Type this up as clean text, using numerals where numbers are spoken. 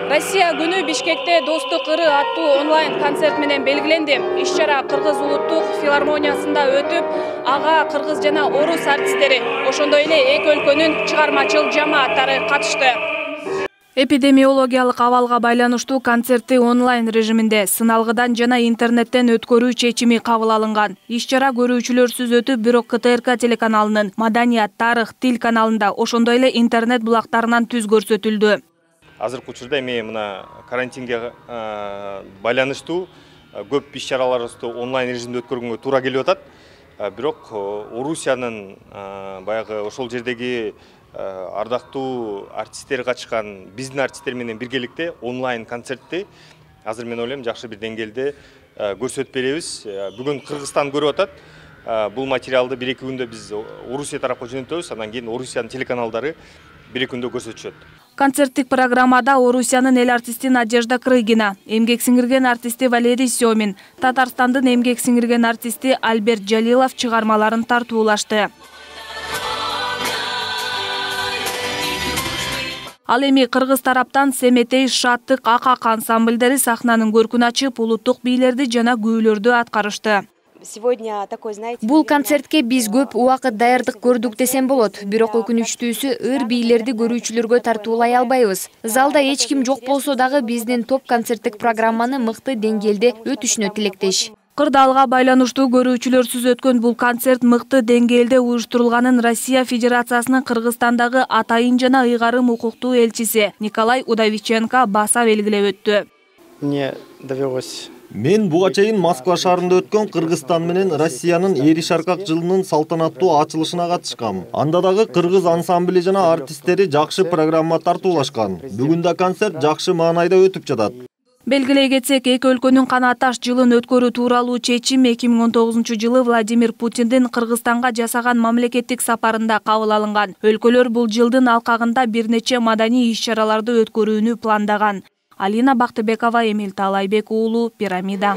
Россия күнү Бишкекте Достук ыры аттуу онлайн концерт менен белгиленди. Иш-чара Кыргыз улуттук филармониясында өтүп, ага кыргыз жана орус артисттери, ошондой эле эки өлкөнүн чыгармачыл жамааттары катышты. Эпидемиологиялык абалга байланыштуу концертти онлайн режиминде сыналгыдан жана интернеттен өткөрүү чечими кабыл алынган. Иш-чара көрүүчүлөрсүз өтүп, бирок КТРК телеканалынын Маданият, Тарых, Тил каналында, ошондой эле интернет булактарынан түз көрсөтүлдү. Азыркы учурда эми мына карантинге байланыштуу көп иш-чараларыбызды онлайн режимде өткөргөнгө туура келип атат. Бирок Орусиянын баягы ошол жердеги ардактуу артисттер катышкан биздин артисттер менен биргеликте онлайн концертти азыр мен ойлойм жакшы бир деңгээлде көрсөтүп беребиз. Бүгүн Кыргызстан көрүп атат. Бул материалды 1-2 күндө биз Орусия тарапка жөнөтөбүз, андан кийин Орусиянын телеканалдары 1-2 күндө көрсөтүшөт. Концерттик программада Орусиянын эл артисти Надежда Крыгина, эмгек сиңирген артисти Валерий Семин, Татарстандын эмгек сиңирген артисти Альберт Жалилов чыгармаларын тартуулашты. Ал эми кыргыз тараптан Семетей, Шаттык, Акак ансамблдери сахнанын көркүн ачып, улуттук бийлерди жана күүлөрдү аткарышты. Бул концертке биз көп убакыт даярдык көрдүк десем болот. Бирок өкүнүчтүүсү ыр бийлерди көрүүчүлөргө тартуулай албайбыз. Залда эч ким жок болсо дагы биздин топ концерттик программаны мыкты деңгээлде өтүшүнө тилектеш. Кырдаалга байланыштуу көрүүчүлөрсүз өткөн бул концерт мыкты деңгээлде уюштурулганын Россия Федерациясынын Кыргызстандагы атайын жана ыйгарым укуктуу элчиси Николай Удовиченко баса белгилеп өттү. Мне довелось Мен буга чейин Москва шаарында өткөн Кыргызстан менен Россиянын Эри-Шаркак жылынын салтанаттуу ачылышына катышкам. Анда дагы кыргыз ансамбли жана артисттери жакшы программа тартуулашкан. Бүгүн да концерт жакшы маанайда өтүп жатат. Белгилей кетсек, эки өлкөнүн канаатташ жылын өткөрүү тууралуу чечим 2019 жылы Владимир Путиндин Кыргызстанга жасаган мамлекеттик сапарында кабыл алынган. Өлкөлөр бул жылдын алкагында бир нече маданий иш-чараларды өткөрүүнү пландаган. Алина Бактыбекова, Эмил Талайбек уулу, Пирамида.